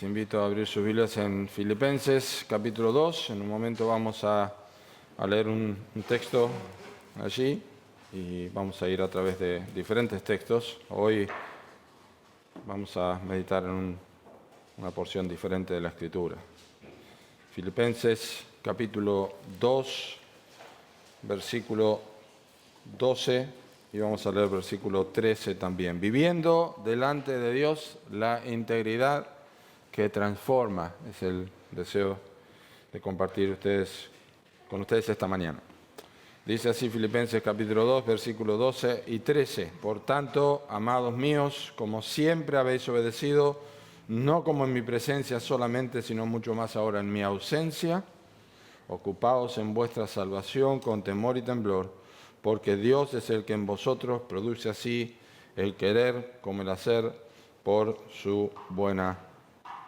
Les invito a abrir sus Biblias en Filipenses capítulo 2. En un momento vamos a leer un texto allí y vamos a ir a través de diferentes textos. Hoy vamos a meditar en una porción diferente de la Escritura. Filipenses capítulo 2, versículo 12, y vamos a leer versículo 13 también. Viviendo delante de Dios la integridad que transforma, es el deseo de compartir con ustedes esta mañana. Dice así Filipenses capítulo 2, versículo 12 y 13. Por tanto, amados míos, como siempre habéis obedecido, no como en mi presencia solamente, sino mucho más ahora en mi ausencia, ocupaos en vuestra salvación con temor y temblor, porque Dios es el que en vosotros produce así el querer como el hacer por su buena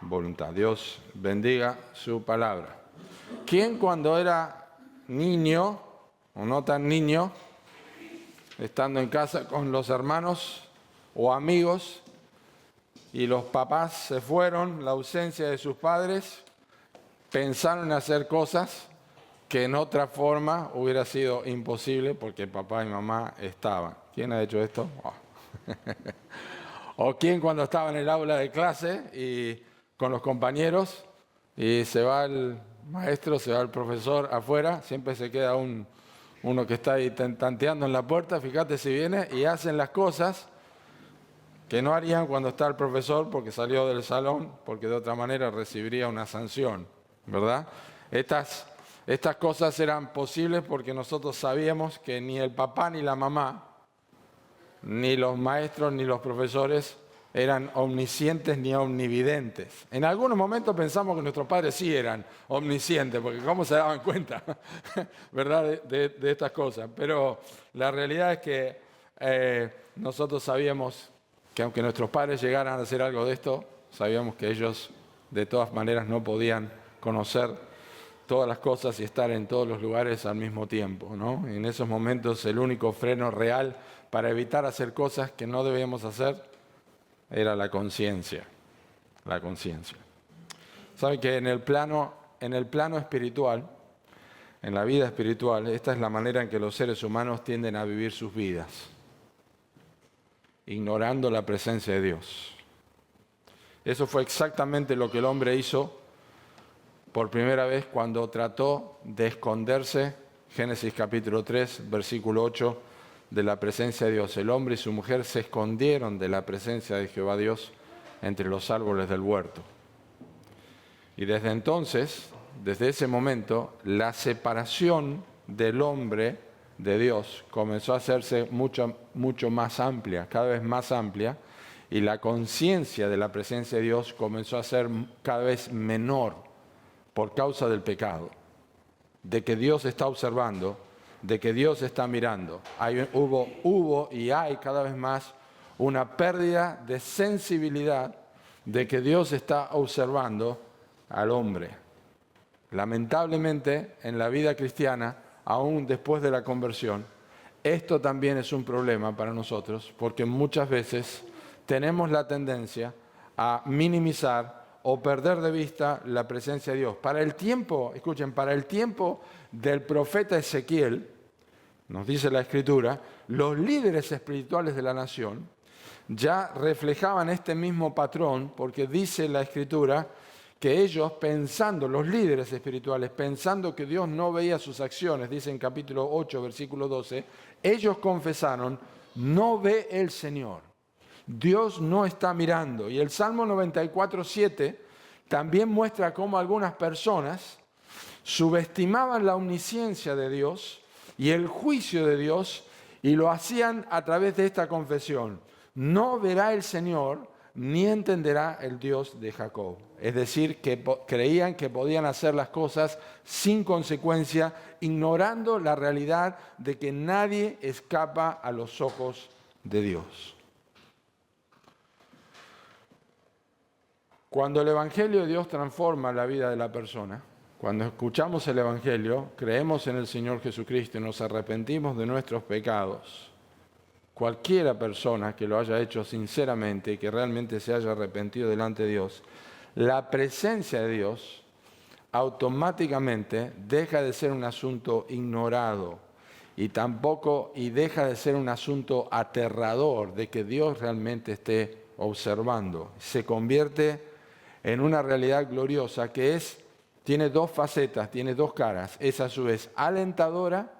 voluntad. Dios bendiga su palabra. ¿Quién cuando era niño, o no tan niño, estando en casa con los hermanos o amigos, y los papás se fueron, la ausencia de sus padres, pensaron en hacer cosas que en otra forma hubiera sido imposible porque papá y mamá estaban? ¿Quién ha hecho esto? Oh. ¿O quién cuando estaba en el aula de clase y con los compañeros y se va el maestro, se va el profesor afuera, siempre se queda uno que está ahí tanteando en la puerta, fíjate si viene, y hacen las cosas que no harían cuando está el profesor porque salió del salón, porque de otra manera recibiría una sanción, ¿verdad? Estas cosas eran posibles porque nosotros sabíamos que ni el papá ni la mamá, ni los maestros ni los profesores eran omniscientes ni omnividentes. En algunos momentos pensamos que nuestros padres sí eran omniscientes, porque cómo se daban cuenta, ¿verdad?, de estas cosas. Pero la realidad es que nosotros sabíamos que aunque nuestros padres llegaran a hacer algo de esto, sabíamos que ellos de todas maneras no podían conocer todas las cosas y estar en todos los lugares al mismo tiempo, ¿no? En esos momentos el único freno real para evitar hacer cosas que no debíamos hacer era la conciencia. La conciencia. Saben que en el plano espiritual, en la vida espiritual, esta es la manera en que los seres humanos tienden a vivir sus vidas, ignorando la presencia de Dios. Eso fue exactamente lo que el hombre hizo por primera vez cuando trató de esconderse, Génesis capítulo 3, versículo 8, de la presencia de Dios. El hombre y su mujer se escondieron de la presencia de Jehová Dios entre los árboles del huerto. Y desde entonces, desde ese momento, la separación del hombre de Dios comenzó a hacerse mucho más amplia, cada vez más amplia, y la conciencia de la presencia de Dios comenzó a ser cada vez menor por causa del pecado, de que Dios está observando, de que Dios está mirando. Hubo y hay cada vez más una pérdida de sensibilidad de que Dios está observando al hombre. Lamentablemente, en la vida cristiana, aún después de la conversión, esto también es un problema para nosotros, porque muchas veces tenemos la tendencia a minimizar o perder de vista la presencia de Dios. Para el tiempo del profeta Ezequiel, nos dice la Escritura, los líderes espirituales de la nación ya reflejaban este mismo patrón, porque dice la Escritura que ellos los líderes espirituales, pensando que Dios no veía sus acciones, dice en capítulo 8, versículo 12, ellos confesaron, no ve el Señor. Dios no está mirando. Y el Salmo 94, 7 también muestra cómo algunas personas subestimaban la omnisciencia de Dios y el juicio de Dios, y lo hacían a través de esta confesión: no verá el Señor, ni entenderá el Dios de Jacob. Es decir, que creían que podían hacer las cosas sin consecuencia, ignorando la realidad de que nadie escapa a los ojos de Dios. Cuando el Evangelio de Dios transforma la vida de la persona, cuando escuchamos el Evangelio, creemos en el Señor Jesucristo y nos arrepentimos de nuestros pecados, cualquiera persona que lo haya hecho sinceramente y que realmente se haya arrepentido delante de Dios, la presencia de Dios automáticamente deja de ser un asunto ignorado y deja de ser un asunto aterrador de que Dios realmente esté observando. Se convierte en una realidad gloriosa que tiene dos facetas, tiene dos caras. Es a su vez alentadora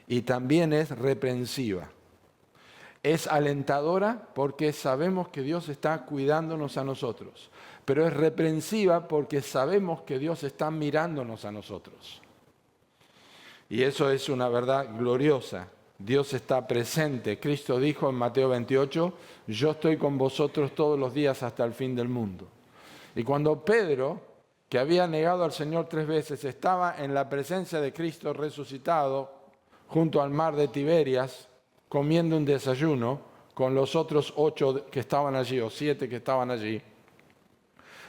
y también es reprensiva. Es alentadora porque sabemos que Dios está cuidándonos a nosotros, pero es reprensiva porque sabemos que Dios está mirándonos a nosotros. Y eso es una verdad gloriosa. Dios está presente. Cristo dijo en Mateo 28, yo estoy con vosotros todos los días hasta el fin del mundo. Y cuando Pedro, que había negado al Señor 3 veces, estaba en la presencia de Cristo resucitado junto al mar de Tiberias, comiendo un desayuno con los otros 8 que estaban allí, o 7 que estaban allí.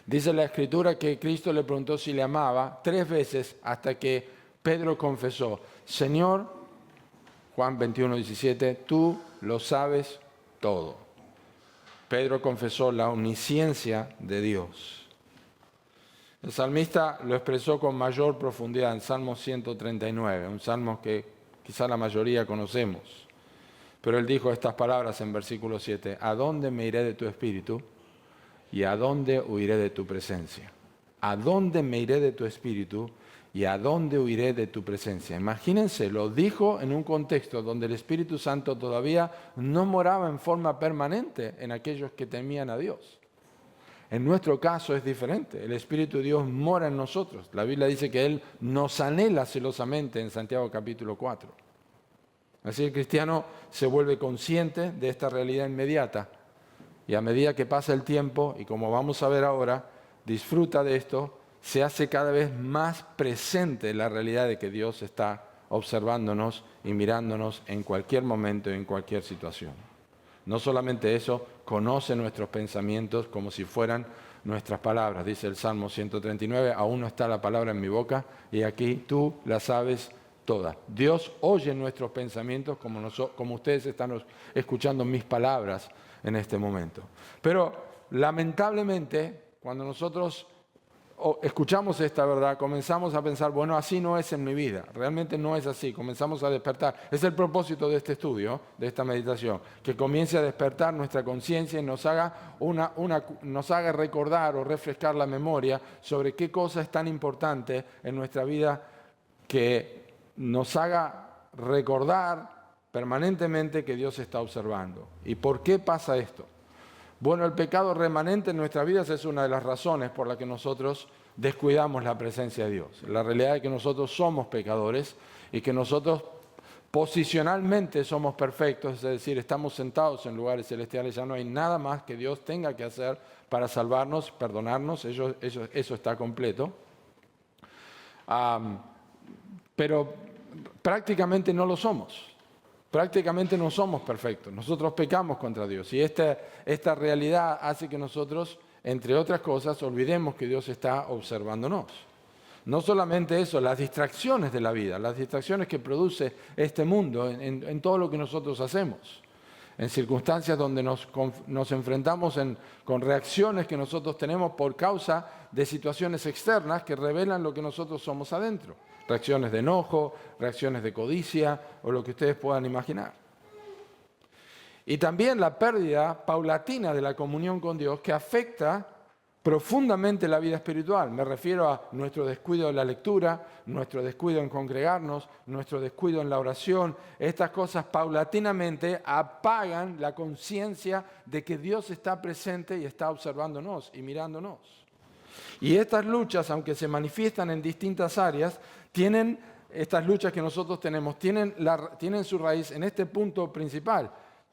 Dice la Escritura que Cristo le preguntó si le amaba 3 veces hasta que Pedro confesó, Señor, Juan 21:17, tú lo sabes todo. Pedro confesó la omnisciencia de Dios. El salmista lo expresó con mayor profundidad en Salmo 139, un salmo que quizá la mayoría conocemos. Pero él dijo estas palabras en versículo 7, ¿a dónde me iré de tu espíritu y a dónde huiré de tu presencia? ¿A dónde me iré de tu espíritu y a dónde huiré de tu presencia? Imagínense, lo dijo en un contexto donde el Espíritu Santo todavía no moraba en forma permanente en aquellos que temían a Dios. En nuestro caso es diferente, el Espíritu de Dios mora en nosotros. La Biblia dice que Él nos anhela celosamente en Santiago capítulo 4. Así el cristiano se vuelve consciente de esta realidad inmediata y a medida que pasa el tiempo, y como vamos a ver ahora, disfruta de esto, se hace cada vez más presente la realidad de que Dios está observándonos y mirándonos en cualquier momento y en cualquier situación. No solamente eso, conoce nuestros pensamientos como si fueran nuestras palabras. Dice el Salmo 139, aún no está la palabra en mi boca y aquí tú la sabes toda. Dios oye nuestros pensamientos como ustedes están escuchando mis palabras en este momento. Pero lamentablemente, cuando nosotros escuchamos esta verdad, comenzamos a pensar, bueno, así no es en mi vida. Realmente no es así. Comenzamos a despertar. Es el propósito de este estudio, de esta meditación, que comience a despertar nuestra conciencia y nos haga recordar o refrescar la memoria sobre qué cosa es tan importante en nuestra vida que nos haga recordar permanentemente que Dios está observando. ¿Y por qué pasa esto? Bueno, el pecado remanente en nuestras vidas es una de las razones por las que nosotros descuidamos la presencia de Dios. La realidad es que nosotros somos pecadores y que nosotros posicionalmente somos perfectos, es decir, estamos sentados en lugares celestiales, ya no hay nada más que Dios tenga que hacer para salvarnos, perdonarnos, eso está completo. Pero prácticamente no lo somos. Prácticamente no somos perfectos. Nosotros pecamos contra Dios. Y esta realidad hace que nosotros, entre otras cosas, olvidemos que Dios está observándonos. No solamente eso, las distracciones de la vida, las distracciones que produce este mundo en todo lo que nosotros hacemos. En circunstancias donde nos enfrentamos con reacciones que nosotros tenemos por causa de situaciones externas que revelan lo que nosotros somos adentro. Reacciones de enojo, reacciones de codicia o lo que ustedes puedan imaginar. Y también la pérdida paulatina de la comunión con Dios que afecta profundamente la vida espiritual. Me refiero a nuestro descuido de la lectura, nuestro descuido en congregarnos, nuestro descuido en la oración. Estas cosas paulatinamente apagan la conciencia de que Dios está presente y está observándonos y mirándonos. Y estas luchas, aunque se manifiestan en distintas áreas, estas luchas que nosotros tenemos, tienen su raíz en este punto principal.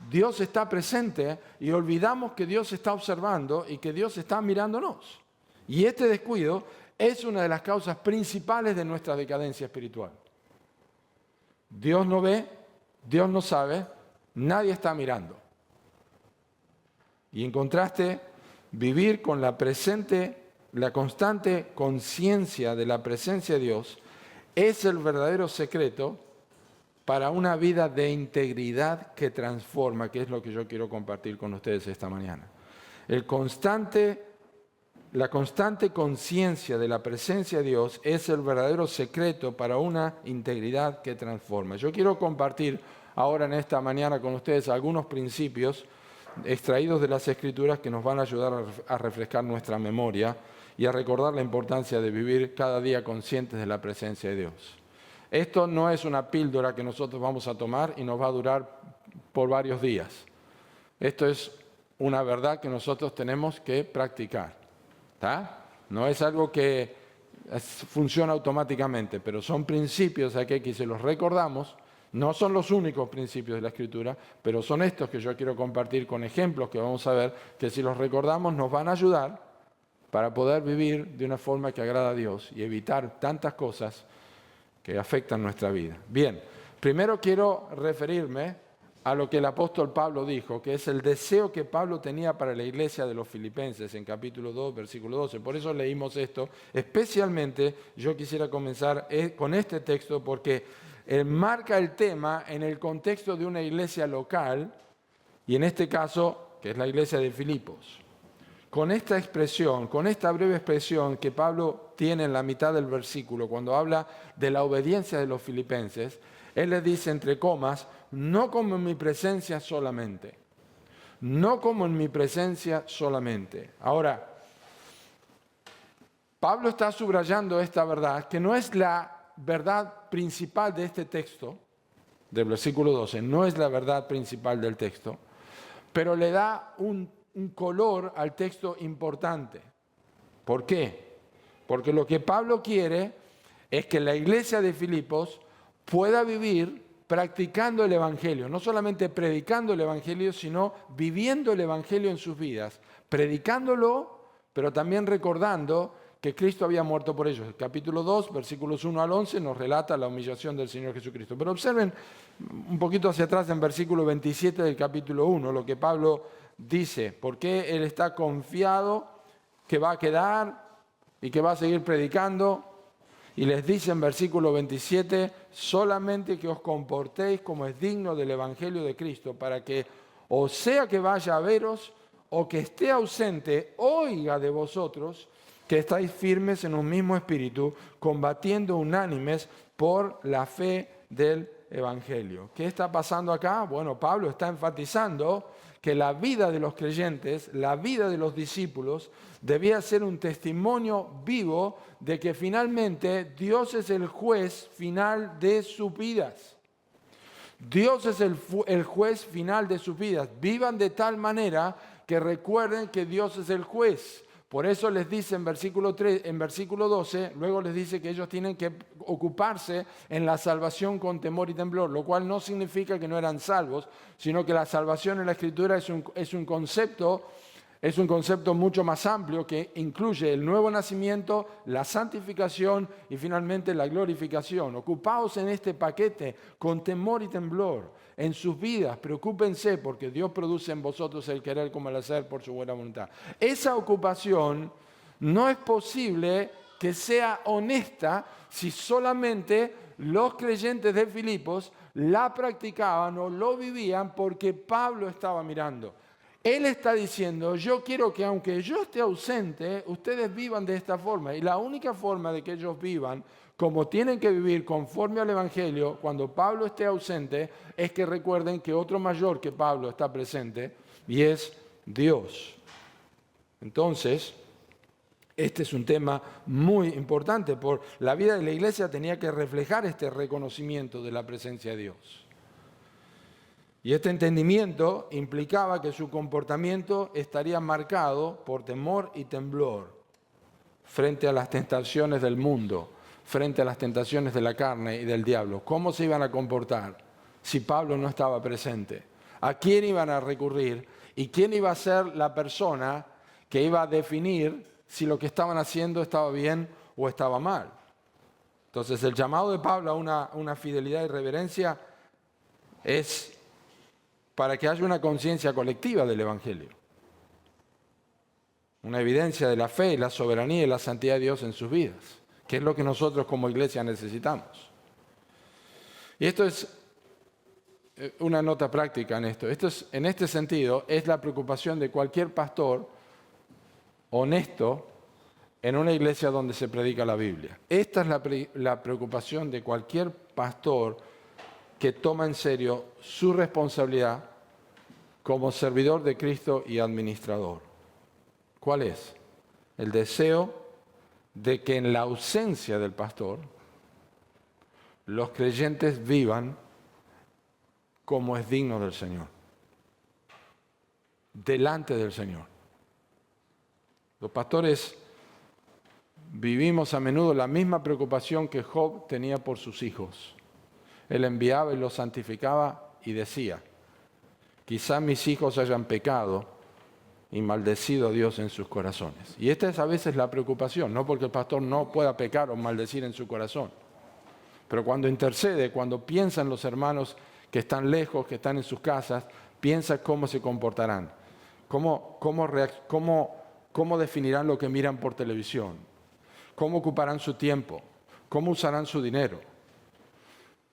Dios está presente y olvidamos que Dios está observando y que Dios está mirándonos. Y este descuido es una de las causas principales de nuestra decadencia espiritual. Dios no ve, Dios no sabe, nadie está mirando. Y en contraste, vivir con la constante conciencia de la presencia de Dios es el verdadero secreto para una vida de integridad que transforma, que es lo que yo quiero compartir con ustedes esta mañana. la constante conciencia de la presencia de Dios es el verdadero secreto para una integridad que transforma. Yo quiero compartir ahora en esta mañana con ustedes algunos principios extraídos de las Escrituras que nos van a ayudar a refrescar nuestra memoria y a recordar la importancia de vivir cada día conscientes de la presencia de Dios. Esto no es una píldora que nosotros vamos a tomar y nos va a durar por varios días. Esto es una verdad que nosotros tenemos que practicar. ¿Tá? No es algo que funciona automáticamente, pero son principios aquí que si los recordamos, no son los únicos principios de la Escritura, pero son estos que yo quiero compartir con ejemplos que vamos a ver, que si los recordamos nos van a ayudar para poder vivir de una forma que agrada a Dios y evitar tantas cosas que afectan nuestra vida. Bien, primero quiero referirme a lo que el apóstol Pablo dijo, que es el deseo que Pablo tenía para la iglesia de los Filipenses en capítulo 2, versículo 12. Por eso leímos esto. Especialmente yo quisiera comenzar con este texto porque marca el tema en el contexto de una iglesia local, y en este caso, que es la iglesia de Filipos. Con esta expresión, con esta breve expresión que Pablo tiene en la mitad del versículo, cuando habla de la obediencia de los filipenses, él les dice entre comas, no como en mi presencia solamente. No como en mi presencia solamente. Ahora, Pablo está subrayando esta verdad, que no es la verdad principal de este texto, del versículo 12, no es la verdad principal del texto, pero le da un color al texto importante. ¿Por qué? Porque lo que Pablo quiere es que la iglesia de Filipos pueda vivir practicando el Evangelio, no solamente predicando el Evangelio, sino viviendo el Evangelio en sus vidas, predicándolo, pero también recordando que Cristo había muerto por ellos. El capítulo 2, versículos 1 al 11, nos relata la humillación del Señor Jesucristo. Pero observen un poquito hacia atrás en versículo 27 del capítulo 1, lo que Pablo dice, porque él está confiado que va a quedar y que va a seguir predicando. Y les dice en versículo 27, solamente que os comportéis como es digno del Evangelio de Cristo, para que, o sea que vaya a veros, o que esté ausente, oiga de vosotros que estáis firmes en un mismo espíritu, combatiendo unánimes por la fe del Evangelio. ¿Qué está pasando acá? Bueno, Pablo está enfatizando que la vida de los creyentes, la vida de los discípulos, debía ser un testimonio vivo de que finalmente Dios es el juez final de sus vidas. Dios es el juez final de sus vidas. Vivan de tal manera que recuerden que Dios es el juez. Por eso les dice en versículo 12, luego les dice que ellos tienen que ocuparse en la salvación con temor y temblor, lo cual no significa que no eran salvos, sino que la salvación en la Escritura es un concepto mucho más amplio que incluye el nuevo nacimiento, la santificación y finalmente la glorificación. Ocupaos en este paquete con temor y temblor. En sus vidas, preocúpense porque Dios produce en vosotros el querer como el hacer por su buena voluntad. Esa ocupación no es posible que sea honesta si solamente los creyentes de Filipos la practicaban o lo vivían porque Pablo estaba mirando. Él está diciendo, yo quiero que aunque yo esté ausente, ustedes vivan de esta forma. Y la única forma de que ellos vivan, como tienen que vivir conforme al Evangelio, cuando Pablo esté ausente, es que recuerden que otro mayor que Pablo está presente, y es Dios. Entonces, este es un tema muy importante, porque la vida de la iglesia tenía que reflejar este reconocimiento de la presencia de Dios. Y este entendimiento implicaba que su comportamiento estaría marcado por temor y temblor frente a las tentaciones del mundo, frente a las tentaciones de la carne y del diablo. ¿Cómo se iban a comportar si Pablo no estaba presente? ¿A quién iban a recurrir? ¿Y quién iba a ser la persona que iba a definir si lo que estaban haciendo estaba bien o estaba mal? Entonces el llamado de Pablo a una fidelidad y reverencia es para que haya una conciencia colectiva del Evangelio. Una evidencia de la fe y la soberanía y la santidad de Dios en sus vidas, que es lo que nosotros como iglesia necesitamos. Y esto es una nota práctica en esto. En este sentido, es la preocupación de cualquier pastor honesto en una iglesia donde se predica la Biblia. Esta es la preocupación de cualquier pastor que toma en serio su responsabilidad como servidor de Cristo y administrador. ¿Cuál es? El deseo de que en la ausencia del pastor, los creyentes vivan como es digno del Señor, delante del Señor. Los pastores vivimos a menudo la misma preocupación que Job tenía por sus hijos. Él enviaba y los santificaba y decía: quizá mis hijos hayan pecado y maldecido a Dios en sus corazones. Y esta es a veces la preocupación, no porque el pastor no pueda pecar o maldecir en su corazón, pero cuando intercede, cuando piensa en los hermanos que están lejos, que están en sus casas, piensa cómo se comportarán, cómo definirán lo que miran por televisión, cómo ocuparán su tiempo, cómo usarán su dinero,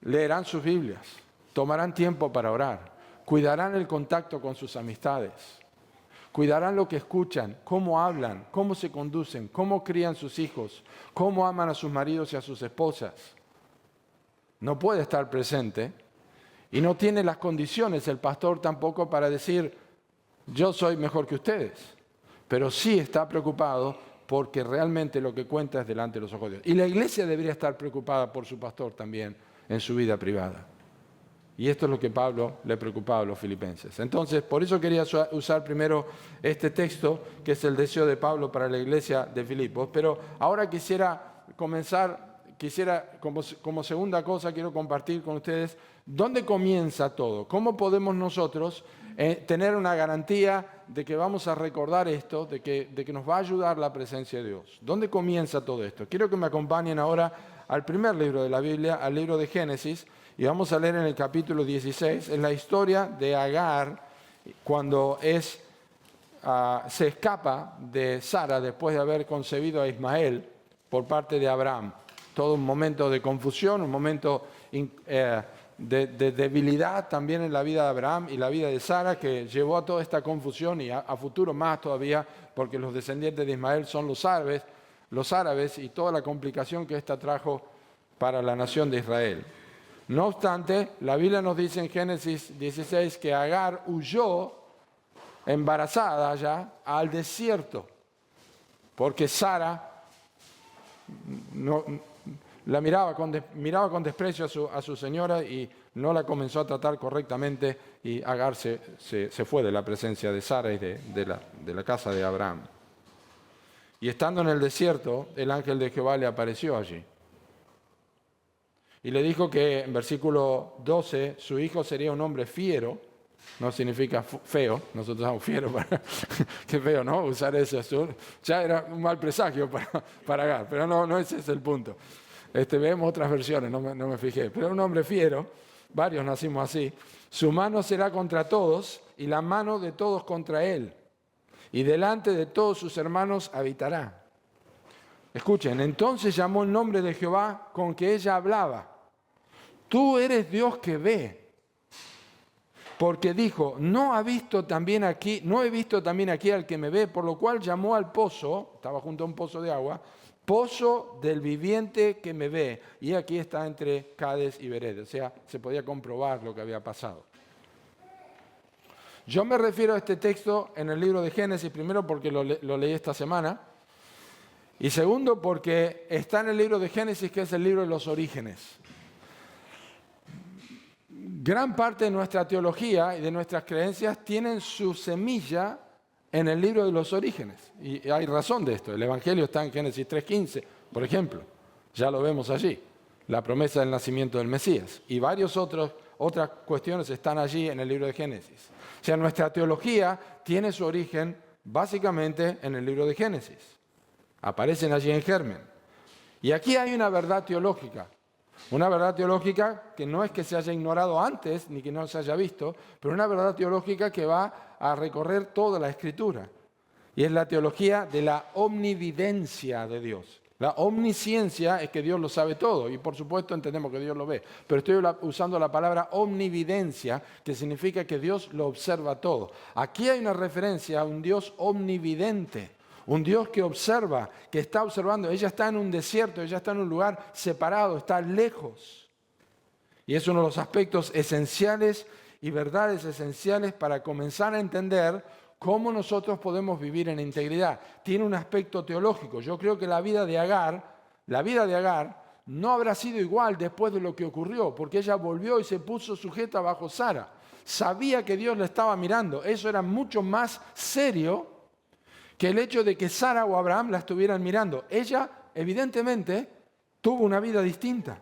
leerán sus Biblias, tomarán tiempo para orar, cuidarán el contacto con sus amistades, cuidarán lo que escuchan, cómo hablan, cómo se conducen, cómo crían sus hijos, cómo aman a sus maridos y a sus esposas. No puede estar presente y no tiene las condiciones el pastor tampoco para decir: yo soy mejor que ustedes, pero sí está preocupado porque realmente lo que cuenta es delante de los ojos de Dios. Y la iglesia debería estar preocupada por su pastor también en su vida privada. Y esto es lo que Pablo le preocupaba a los filipenses. Entonces, por eso quería usar primero este texto, que es el deseo de Pablo para la iglesia de Filipos. Pero ahora quisiera comenzar, como segunda cosa, quiero compartir con ustedes dónde comienza todo. ¿Cómo podemos nosotros tener una garantía de que vamos a recordar esto, de que nos va a ayudar la presencia de Dios? ¿Dónde comienza todo esto? Quiero que me acompañen ahora al primer libro de la Biblia, al libro de Génesis, y vamos a leer en el capítulo 16, es la historia de Agar cuando se escapa de Sara después de haber concebido a Ismael por parte de Abraham. Todo un momento de confusión, un momento de debilidad también en la vida de Abraham y la vida de Sara, que llevó a toda esta confusión y a futuro más todavía, porque los descendientes de Ismael son los árabes y toda la complicación que esta trajo para la nación de Israel. No obstante, la Biblia nos dice en Génesis 16 que Agar huyó embarazada ya al desierto, porque Sara la miraba con desprecio a su señora y no la comenzó a tratar correctamente, y Agar se fue de la presencia de Sara y de la casa de Abraham. Y estando en el desierto, el ángel de Jehová le apareció allí. Y le dijo que en versículo 12 su hijo sería un hombre fiero, no significa feo, nosotros somos fieros, qué feo, ¿no? Usar eso, ya era un mal presagio para Agar, pero no ese es el punto. Vemos otras versiones, no me fijé, pero un hombre fiero, varios nacimos así, su mano será contra todos y la mano de todos contra él, y delante de todos sus hermanos habitará. Escuchen, entonces llamó el nombre de Jehová con que ella hablaba: tú eres Dios que ve. Porque dijo: no he visto también aquí al que me ve, por lo cual llamó al pozo, estaba junto a un pozo de agua, pozo del viviente que me ve. Y aquí está entre Cades y Bered. O sea, se podía comprobar lo que había pasado. Yo me refiero a este texto en el libro de Génesis, primero porque lo leí esta semana, y segundo porque está en el libro de Génesis, que es el libro de los orígenes. Gran parte de nuestra teología y de nuestras creencias tienen su semilla en el libro de los orígenes. Y hay razón de esto. El Evangelio está en Génesis 3:15, por ejemplo. Ya lo vemos allí. La promesa del nacimiento del Mesías. Y otras cuestiones están allí en el libro de Génesis. O sea, nuestra teología tiene su origen básicamente en el libro de Génesis. Aparecen allí en germen. Y aquí hay una verdad teológica. Una verdad teológica que no es que se haya ignorado antes, ni que no se haya visto, pero una verdad teológica que va a recorrer toda la Escritura. Y es la teología de la omnividencia de Dios. La omnisciencia es que Dios lo sabe todo, y por supuesto entendemos que Dios lo ve. Pero estoy usando la palabra omnividencia, que significa que Dios lo observa todo. Aquí hay una referencia a un Dios omnividente, un Dios que observa, que está observando. Ella está en un desierto, ella está en un lugar separado, está lejos. Y es uno de los aspectos esenciales y verdades esenciales para comenzar a entender cómo nosotros podemos vivir en integridad. Tiene un aspecto teológico. Yo creo que la vida de Agar no habrá sido igual después de lo que ocurrió, porque ella volvió y se puso sujeta bajo Sara. Sabía que Dios la estaba mirando. Eso era mucho más serio que el hecho de que Sara o Abraham la estuvieran mirando. Ella, evidentemente, tuvo una vida distinta.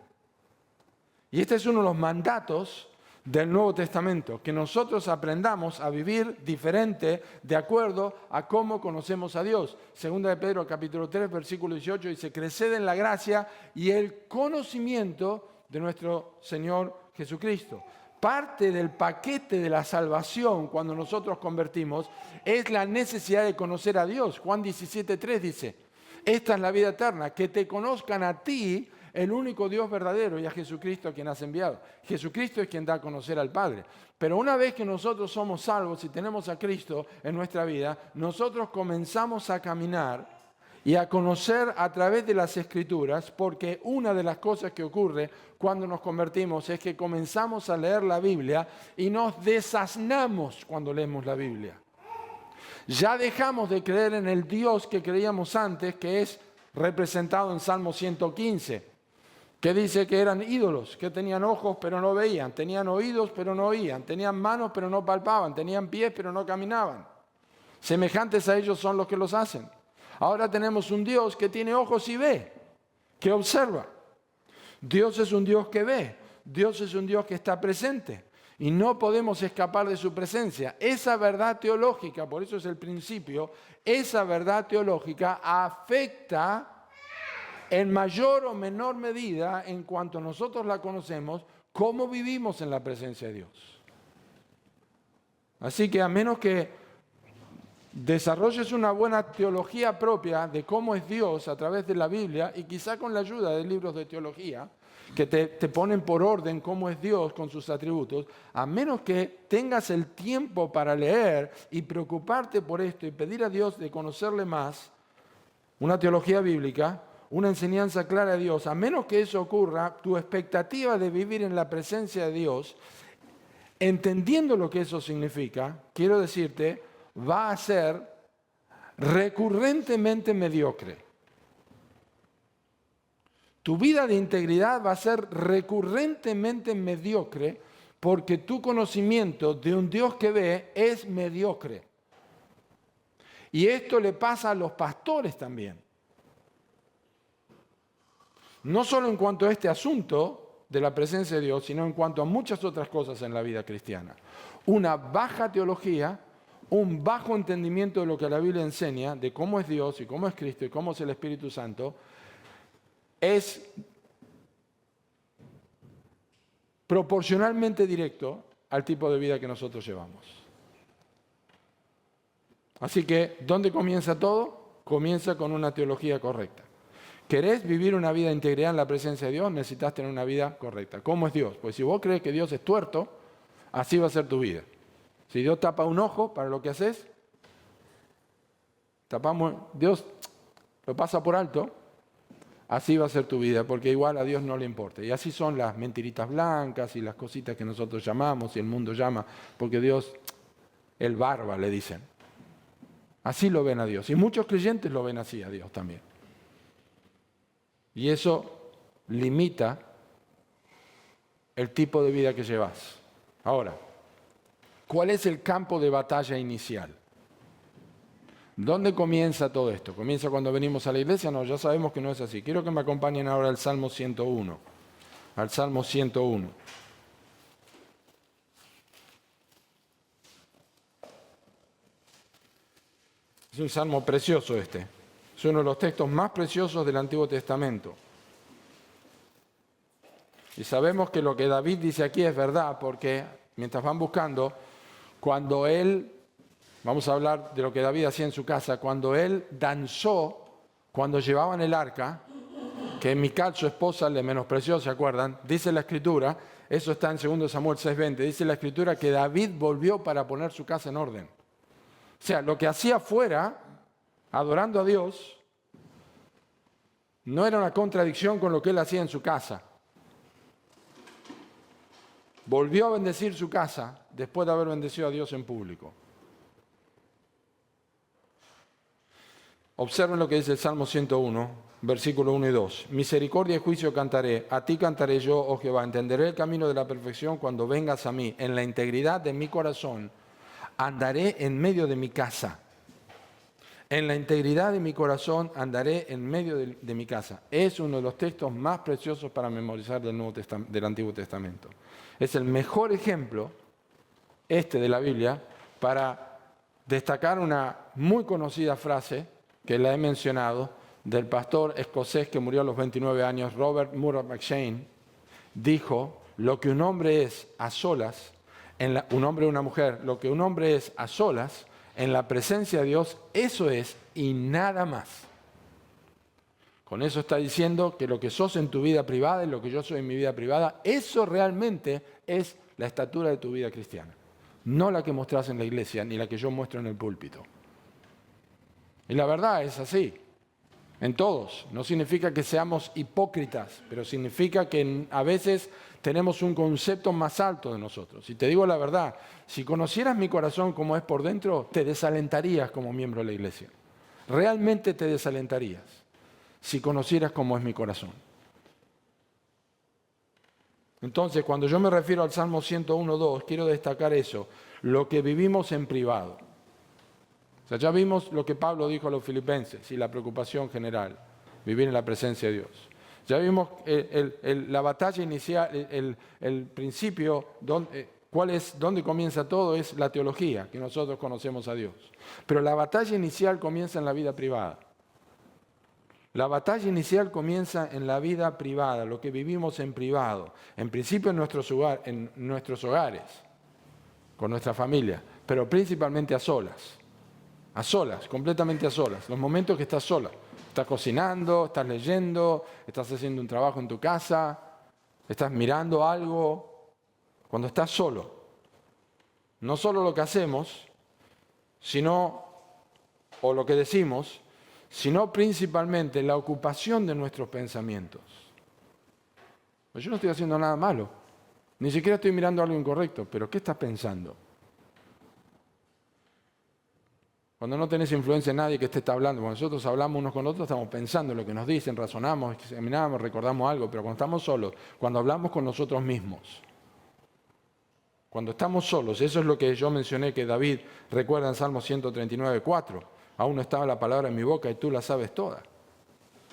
Y este es uno de los mandatos del Nuevo Testamento, que nosotros aprendamos a vivir diferente de acuerdo a cómo conocemos a Dios. Segunda de Pedro, capítulo 3, versículo 18, dice, creced en la gracia y el conocimiento de nuestro Señor Jesucristo. Parte del paquete de la salvación cuando nosotros convertimos es la necesidad de conocer a Dios. Juan 17:3 dice, esta es la vida eterna, que te conozcan a ti, el único Dios verdadero, y a Jesucristo a quien has enviado. Jesucristo es quien da a conocer al Padre. Pero una vez que nosotros somos salvos y tenemos a Cristo en nuestra vida, nosotros comenzamos a caminar y a conocer a través de las Escrituras, porque una de las cosas que ocurre cuando nos convertimos es que comenzamos a leer la Biblia y nos desasnamos cuando leemos la Biblia. Ya dejamos de creer en el Dios que creíamos antes, que es representado en Salmo 115, que dice que eran ídolos, que tenían ojos pero no veían, tenían oídos pero no oían, tenían manos pero no palpaban, tenían pies pero no caminaban. Semejantes a ellos son los que los hacen. Ahora tenemos un Dios que tiene ojos y ve, que observa. Dios es un Dios que ve, Dios es un Dios que está presente y no podemos escapar de su presencia. Esa verdad teológica, por eso es el principio, esa verdad teológica afecta en mayor o menor medida, en cuanto nosotros la conocemos, cómo vivimos en la presencia de Dios. Así que a menos que desarrolles una buena teología propia de cómo es Dios a través de la Biblia, y quizá con la ayuda de libros de teología, que te ponen por orden cómo es Dios con sus atributos, a menos que tengas el tiempo para leer y preocuparte por esto y pedir a Dios de conocerle más, una teología bíblica, una enseñanza clara de Dios, a menos que eso ocurra, tu expectativa de vivir en la presencia de Dios, entendiendo lo que eso significa, quiero decirte, va a ser recurrentemente mediocre. Tu vida de integridad va a ser recurrentemente mediocre porque tu conocimiento de un Dios que ve es mediocre. Y esto le pasa a los pastores también. No solo en cuanto a este asunto de la presencia de Dios, sino en cuanto a muchas otras cosas en la vida cristiana. Una baja teología, un bajo entendimiento de lo que la Biblia enseña, de cómo es Dios y cómo es Cristo y cómo es el Espíritu Santo, es proporcionalmente directo al tipo de vida que nosotros llevamos. Así que, ¿dónde comienza todo? Comienza con una teología correcta. ¿Querés vivir una vida de integridad en la presencia de Dios? Necesitas tener una vida correcta. ¿Cómo es Dios? Pues si vos crees que Dios es tuerto, así va a ser tu vida. Si Dios tapa un ojo para lo que haces, Dios lo pasa por alto, así va a ser tu vida, porque igual a Dios no le importa. Y así son las mentiritas blancas y las cositas que nosotros llamamos y el mundo llama, porque Dios, el barba, le dicen. Así lo ven a Dios. Y muchos creyentes lo ven así a Dios también. Y eso limita el tipo de vida que llevas. Ahora, ¿cuál es el campo de batalla inicial? ¿Dónde comienza todo esto? ¿Comienza cuando venimos a la iglesia? No, ya sabemos que no es así. Quiero que me acompañen ahora al Salmo 101. Al Salmo 101. Es un salmo precioso este. Es uno de los textos más preciosos del Antiguo Testamento. Y sabemos que lo que David dice aquí es verdad, porque mientras van buscando, cuando él, vamos a hablar de lo que David hacía en su casa, cuando él danzó, cuando llevaban el arca, que Mical, su esposa, le menospreció, ¿se acuerdan? Dice la Escritura, eso está en 2 Samuel 6:20, dice la Escritura que David volvió para poner su casa en orden. O sea, lo que hacía afuera adorando a Dios, no era una contradicción con lo que él hacía en su casa. Volvió a bendecir su casa después de haber bendecido a Dios en público. Observen lo que dice el Salmo 101, versículos 1 y 2. Misericordia y juicio cantaré, a ti cantaré yo, oh Jehová, entenderé el camino de la perfección cuando vengas a mí. En la integridad de mi corazón andaré en medio de mi casa. En la integridad de mi corazón andaré en medio de mi casa. Es uno de los textos más preciosos para memorizar del Antiguo Testamento. Es el mejor ejemplo, de la Biblia, para destacar una muy conocida frase que la he mencionado, del pastor escocés que murió a los 29 años, Robert Murray McCheyne, dijo, lo que un hombre es a solas, un hombre y una mujer, lo que un hombre es a solas, en la presencia de Dios, eso es y nada más. Con eso está diciendo que lo que sos en tu vida privada y lo que yo soy en mi vida privada, eso realmente es la estatura de tu vida cristiana. No la que mostrás en la iglesia, ni la que yo muestro en el púlpito. Y la verdad es así, en todos. No significa que seamos hipócritas, pero significa que a veces tenemos un concepto más alto de nosotros. Y te digo la verdad, si conocieras mi corazón como es por dentro, te desalentarías como miembro de la iglesia. Realmente te desalentarías si conocieras cómo es mi corazón. Entonces, cuando yo me refiero al Salmo 101.2, quiero destacar eso, lo que vivimos en privado. O sea, ya vimos lo que Pablo dijo a los filipenses y la preocupación general, vivir en la presencia de Dios. Ya vimos la batalla inicial, el principio, dónde comienza todo, es la teología, que nosotros conocemos a Dios. Pero la batalla inicial comienza en la vida privada. La batalla inicial comienza en la vida privada, lo que vivimos en privado. En principio en nuestros hogares, con nuestra familia, pero principalmente a solas. A solas, completamente a solas. Los momentos que estás sola. Estás cocinando, estás leyendo, estás haciendo un trabajo en tu casa, estás mirando algo. Cuando estás solo. No solo lo que hacemos, o lo que decimos, sino principalmente la ocupación de nuestros pensamientos. Pues yo no estoy haciendo nada malo. Ni siquiera estoy mirando algo incorrecto. Pero ¿qué estás pensando? Cuando no tenés influencia en nadie que te está hablando, cuando nosotros hablamos unos con otros, estamos pensando en lo que nos dicen, razonamos, examinamos, recordamos algo, pero cuando estamos solos, cuando hablamos con nosotros mismos, cuando estamos solos, eso es lo que yo mencioné que David recuerda en Salmo 139:4, aún no estaba la palabra en mi boca y tú la sabes toda.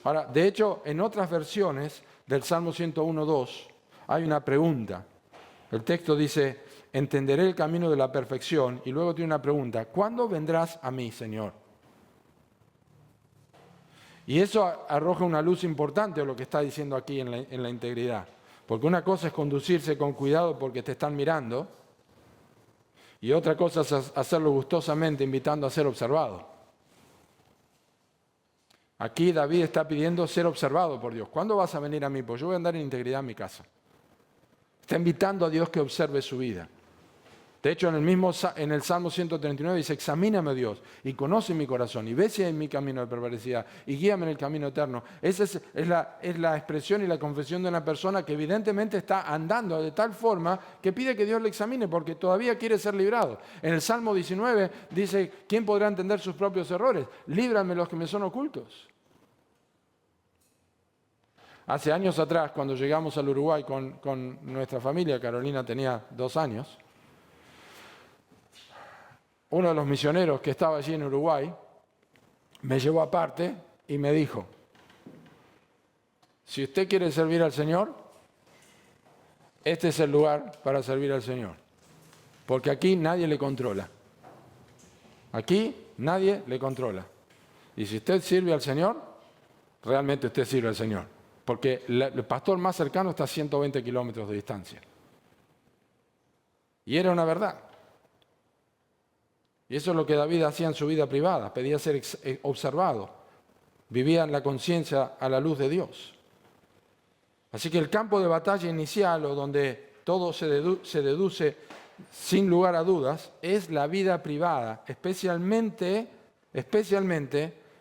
Ahora, de hecho, en otras versiones del Salmo 101:2 hay una pregunta. El texto dice, entenderé el camino de la perfección, y luego tiene una pregunta, ¿cuándo vendrás a mí, Señor? Y eso arroja una luz importante a lo que está diciendo aquí en la integridad. Porque una cosa es conducirse con cuidado porque te están mirando, y otra cosa es hacerlo gustosamente, invitando a ser observado. Aquí David está pidiendo ser observado por Dios. ¿Cuándo vas a venir a mí? Pues yo voy a andar en integridad en mi casa. Está invitando a Dios que observe su vida. De hecho, en el Salmo 139 dice, examíname Dios y conoce mi corazón y ve si hay en mi camino de perversidad y guíame en el camino eterno. Esa es la expresión y la confesión de una persona que evidentemente está andando de tal forma que pide que Dios le examine porque todavía quiere ser librado. En el Salmo 19 dice, ¿quién podrá entender sus propios errores? Líbrame los que me son ocultos. Hace años atrás, cuando llegamos al Uruguay con nuestra familia, Carolina tenía 2 años, uno de los misioneros que estaba allí en Uruguay me llevó aparte y me dijo, si usted quiere servir al Señor, este es el lugar para servir al Señor, porque aquí nadie le controla. Aquí nadie le controla. Y si usted sirve al Señor, realmente usted sirve al Señor, porque el pastor más cercano está a 120 kilómetros de distancia. Y era una verdad. Y eso es lo que David hacía en su vida privada, pedía ser observado, vivía en la conciencia a la luz de Dios. Así que el campo de batalla inicial, o donde todo se deduce sin lugar a dudas, es la vida privada, especialmente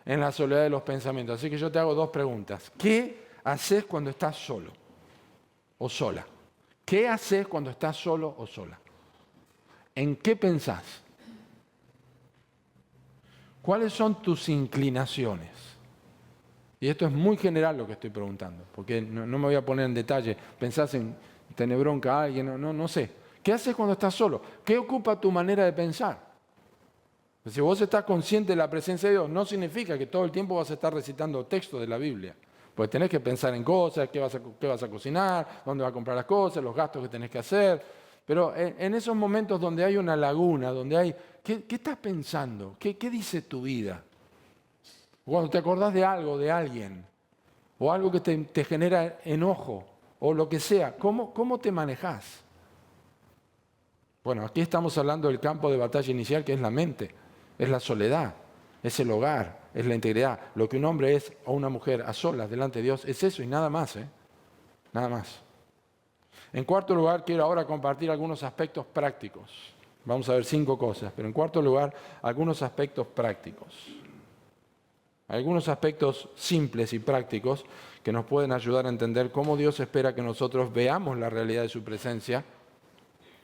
en la soledad de los pensamientos. Así que yo te hago dos preguntas. ¿Qué haces cuando estás solo o sola? ¿Qué haces cuando estás solo o sola? ¿En qué pensás? ¿Cuáles son tus inclinaciones? Y esto es muy general lo que estoy preguntando, porque no me voy a poner en detalle. ¿Pensás en tener bronca a alguien? No sé. ¿Qué haces cuando estás solo? ¿Qué ocupa tu manera de pensar? Si vos estás consciente de la presencia de Dios, no significa que todo el tiempo vas a estar recitando textos de la Biblia. Pues tenés que pensar en cosas, qué vas a cocinar, dónde vas a comprar las cosas, los gastos que tenés que hacer. Pero en esos momentos donde hay una laguna, donde hay... ¿Qué estás pensando? ¿Qué dice tu vida? Cuando te acordás de algo, de alguien, o algo que te genera enojo, o lo que sea, ¿cómo te manejás? Bueno, aquí estamos hablando del campo de batalla inicial, que es la mente, es la soledad, es el hogar, es la integridad. Lo que un hombre es o una mujer a solas delante de Dios es eso y nada más, nada más. En cuarto lugar, quiero ahora compartir algunos aspectos prácticos. Vamos a ver 5 cosas, pero en cuarto lugar, algunos aspectos prácticos. Algunos aspectos simples y prácticos que nos pueden ayudar a entender cómo Dios espera que nosotros veamos la realidad de su presencia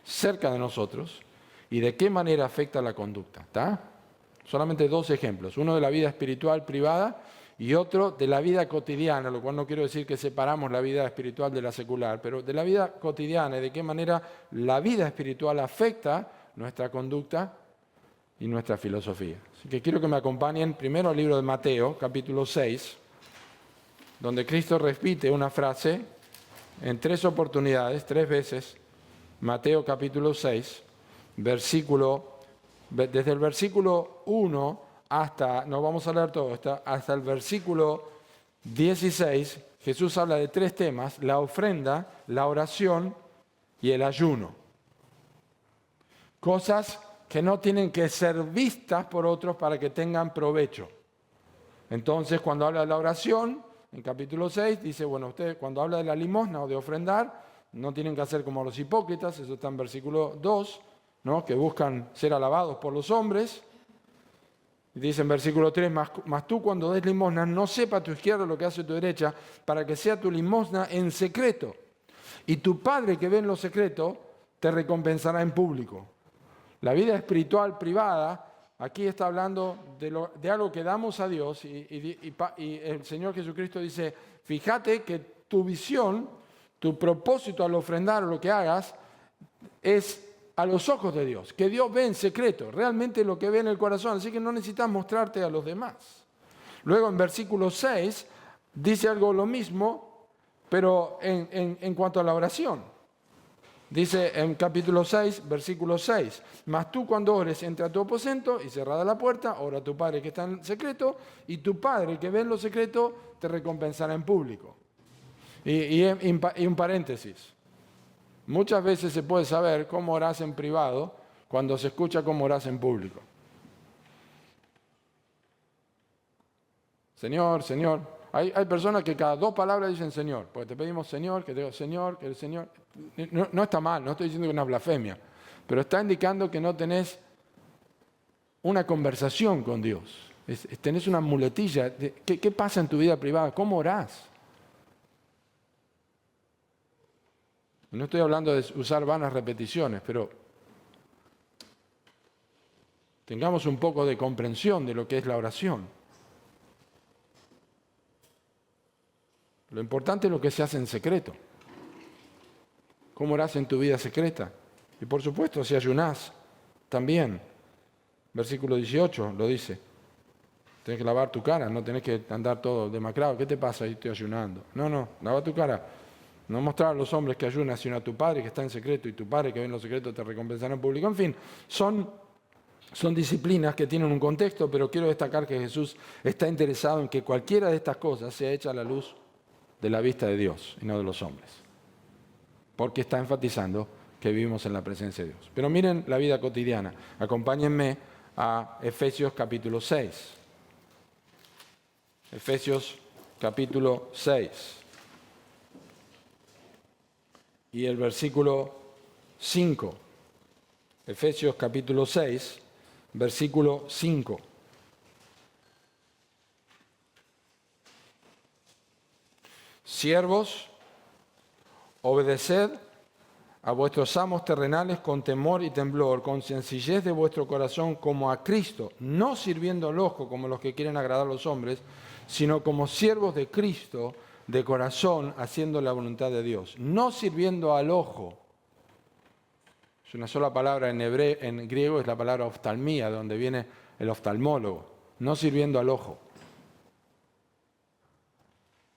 cerca de nosotros y de qué manera afecta la conducta. ¿Está? Solamente 2 ejemplos, uno de la vida espiritual privada y otro de la vida cotidiana, lo cual no quiero decir que separamos la vida espiritual de la secular, pero de la vida cotidiana y de qué manera la vida espiritual afecta nuestra conducta y nuestra filosofía. Así que quiero que me acompañen primero al libro de Mateo, capítulo 6, donde Cristo repite una frase en 3 oportunidades, 3 veces. Mateo capítulo 6, desde el versículo 1 hasta, no vamos a leer todo, hasta el versículo 16, Jesús habla de 3 temas: la ofrenda, la oración y el ayuno. Cosas que no tienen que ser vistas por otros para que tengan provecho. Entonces, cuando habla de la oración, en capítulo 6, dice, bueno, ustedes cuando habla de la limosna o de ofrendar, no tienen que hacer como los hipócritas, eso está en versículo 2, ¿no? Que buscan ser alabados por los hombres. Y dice en versículo 3, mas tú cuando des limosna, no sepa tu izquierda lo que hace tu derecha, para que sea tu limosna en secreto. Y tu Padre que ve en lo secreto, te recompensará en público. La vida espiritual privada, aquí está hablando de algo que damos a Dios y el Señor Jesucristo dice, fíjate que tu visión, tu propósito al ofrendar o lo que hagas es a los ojos de Dios, que Dios ve en secreto, realmente lo que ve en el corazón, así que no necesitas mostrarte a los demás. Luego en versículo 6 dice algo lo mismo, pero en cuanto a la oración. Dice en capítulo 6, versículo 6, mas tú cuando ores entra a tu aposento y cerrada la puerta, ora a tu Padre que está en secreto, y tu Padre que ve en lo secreto te recompensará en público. Y un paréntesis, muchas veces se puede saber cómo orás en privado cuando se escucha cómo orás en público. Señor, Señor. Hay personas que cada 2 palabras dicen Señor, porque te pedimos Señor, que te digo Señor, que el Señor... No está mal, no estoy diciendo que es una blasfemia, pero está indicando que no tenés una conversación con Dios. Tenés una muletilla. ¿Qué pasa en tu vida privada? ¿Cómo orás? No estoy hablando de usar vanas repeticiones, pero tengamos un poco de comprensión de lo que es la oración. Lo importante es lo que se hace en secreto. ¿Cómo orás en tu vida secreta? Y por supuesto, si ayunás, también. Versículo 18 lo dice. Tenés que lavar tu cara, no tenés que andar todo demacrado. ¿Qué te pasa? Ahí estoy ayunando. No, lava tu cara. No mostrar a los hombres que ayunan, sino a tu Padre que está en secreto, y tu Padre que ve en lo secreto te recompensará en público. En fin, son disciplinas que tienen un contexto, pero quiero destacar que Jesús está interesado en que cualquiera de estas cosas sea hecha a la luz de la vista de Dios y no de los hombres. Porque está enfatizando que vivimos en la presencia de Dios. Pero miren la vida cotidiana. Acompáñenme a Efesios capítulo 6. Efesios capítulo 6. Y el versículo 5. Efesios capítulo 6, versículo 5. Siervos, obedeced a vuestros amos terrenales con temor y temblor, con sencillez de vuestro corazón como a Cristo, no sirviendo al ojo como los que quieren agradar a los hombres, sino como siervos de Cristo, de corazón, haciendo la voluntad de Dios. No sirviendo al ojo. Es una sola palabra en griego, es la palabra oftalmía, de donde viene el oftalmólogo. No sirviendo al ojo.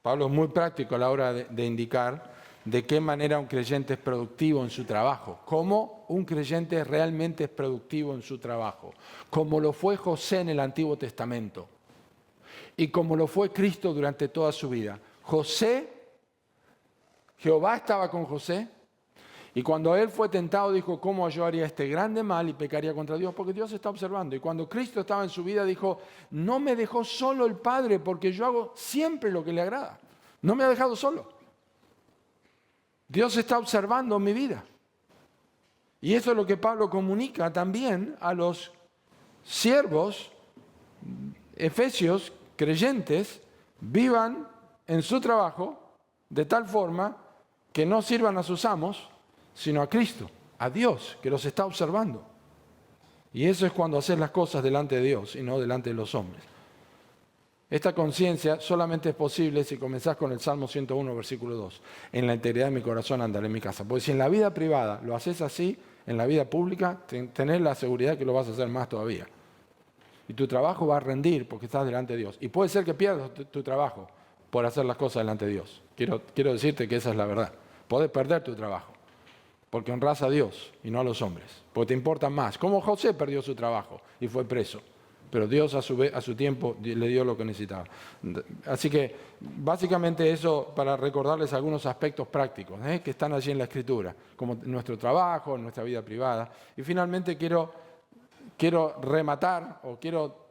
Pablo es muy práctico a la hora de indicar de qué manera un creyente es productivo en su trabajo. Cómo un creyente realmente es productivo en su trabajo. Como lo fue José en el Antiguo Testamento. Y como lo fue Cristo durante toda su vida. Jehová estaba con José. Y cuando él fue tentado dijo, ¿cómo yo haría este grande mal y pecaría contra Dios? Porque Dios está observando. Y cuando Cristo estaba en su vida dijo, no me dejó solo el Padre porque yo hago siempre lo que le agrada. No me ha dejado solo. Dios está observando mi vida. Y eso es lo que Pablo comunica también a los siervos, efesios, creyentes, vivan en su trabajo de tal forma que no sirvan a sus amos, sino a Cristo, a Dios, que los está observando. Y eso es cuando haces las cosas delante de Dios y no delante de los hombres. Esta conciencia solamente es posible si comenzás con el Salmo 101, versículo 2. En la integridad de mi corazón andaré en mi casa. Porque si en la vida privada lo haces así, en la vida pública tenés la seguridad que lo vas a hacer más todavía. Y tu trabajo va a rendir porque estás delante de Dios. Y puede ser que pierdas tu trabajo por hacer las cosas delante de Dios. Quiero decirte que esa es la verdad. Podés perder tu trabajo porque honrás a Dios y no a los hombres. Porque te importan más. Como José perdió su trabajo y fue preso. Pero Dios a su tiempo le dio lo que necesitaba. Así que básicamente eso para recordarles algunos aspectos prácticos que están allí en la Escritura, como nuestro trabajo, nuestra vida privada. Y finalmente quiero rematar o quiero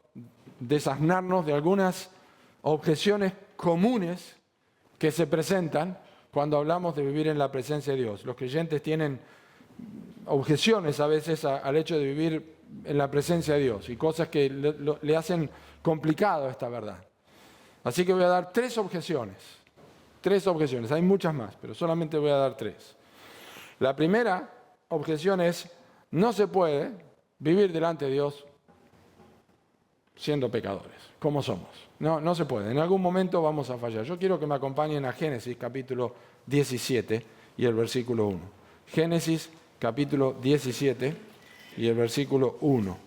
desasnarnos de algunas objeciones comunes que se presentan cuando hablamos de vivir en la presencia de Dios. Los creyentes tienen objeciones a veces al hecho de vivir en la presencia de Dios y cosas que le hacen complicado esta verdad. Así que voy a dar tres objeciones. Hay muchas más, pero solamente voy a dar tres. La primera objeción es, no se puede vivir delante de Dios siendo pecadores, como somos. No se puede. En algún momento vamos a fallar. Yo quiero que me acompañen a Génesis capítulo 17 y el versículo 1. Génesis capítulo 17 y el versículo 1.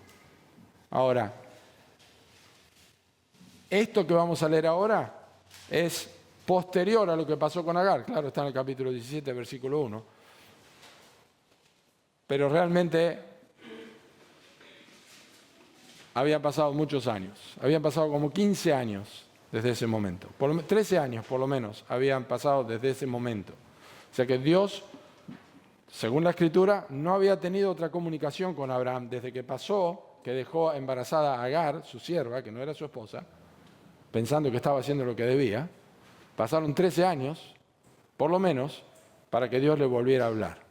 Ahora, esto que vamos a leer ahora es posterior a lo que pasó con Agar. Claro, está en el capítulo 17, versículo 1. Pero realmente habían pasado muchos años. Habían pasado como 15 años desde ese momento. 13 años por lo menos habían pasado desde ese momento. O sea que Dios, según la Escritura, no había tenido otra comunicación con Abraham desde que pasó, que dejó embarazada a Agar, su sierva, que no era su esposa, pensando que estaba haciendo lo que debía. Pasaron 13 años, por lo menos, para que Dios le volviera a hablar.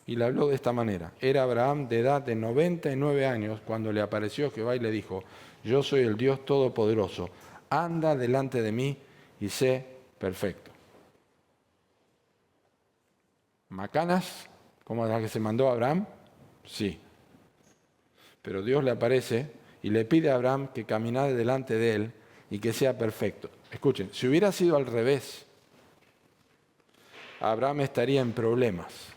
Y le habló de esta manera. Era Abraham de edad de 99 años cuando le apareció Jehová y le dijo, yo soy el Dios Todopoderoso, anda delante de mí y sé perfecto. ¿Macanas como la que se mandó a Abraham? Sí. Pero Dios le aparece y le pide a Abraham que caminara delante de él y que sea perfecto. Escuchen, si hubiera sido al revés, Abraham estaría en problemas.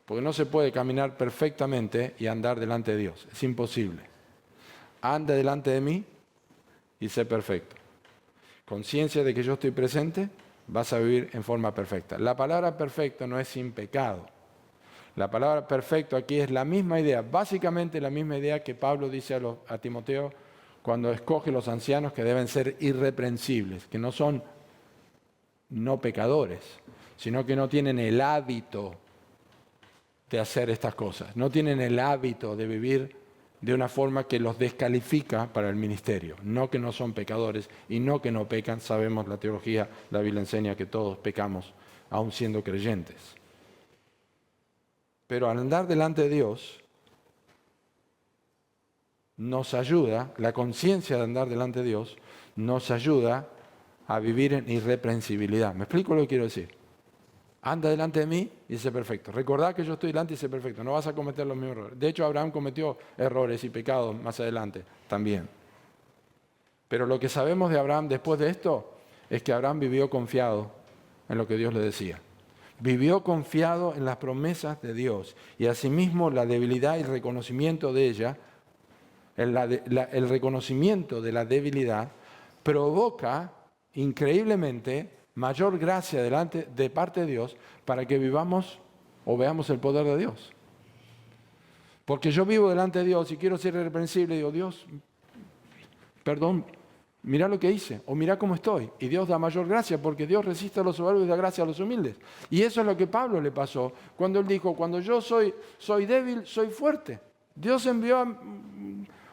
Porque no se puede caminar perfectamente y andar delante de Dios. Es imposible. Anda delante de mí y sé perfecto. Conciencia de que yo estoy presente, vas a vivir en forma perfecta. La palabra perfecto no es sin pecado. La palabra perfecto aquí es la misma idea, básicamente la misma idea que Pablo dice a Timoteo cuando escoge los ancianos que deben ser irreprensibles, que no son no pecadores, sino que no tienen el hábito de hacer estas cosas, no tienen el hábito de vivir de una forma que los descalifica para el ministerio, no que no son pecadores y no que no pecan. Sabemos la teología, la Biblia enseña que todos pecamos, aun siendo creyentes. Pero al andar delante de Dios, nos ayuda, la conciencia de andar delante de Dios, nos ayuda a vivir en irreprensibilidad. ¿Me explico lo que quiero decir? Anda delante de mí y sé perfecto. Recordá que yo estoy delante y sé perfecto. No vas a cometer los mismos errores. De hecho, Abraham cometió errores y pecados más adelante también. Pero lo que sabemos de Abraham después de esto es que Abraham vivió confiado en lo que Dios le decía. Vivió confiado en las promesas de Dios. Y asimismo la debilidad y reconocimiento de ella, el reconocimiento de la debilidad, provoca increíblemente mayor gracia de parte de Dios para que vivamos o veamos el poder de Dios. Porque yo vivo delante de Dios y quiero ser irreprensible y digo, Dios, perdón, mirá lo que hice o mirá cómo estoy. Y Dios da mayor gracia porque Dios resiste a los soberbios y da gracia a los humildes. Y eso es lo que a Pablo le pasó cuando él dijo, cuando yo soy débil, soy fuerte. Dios envió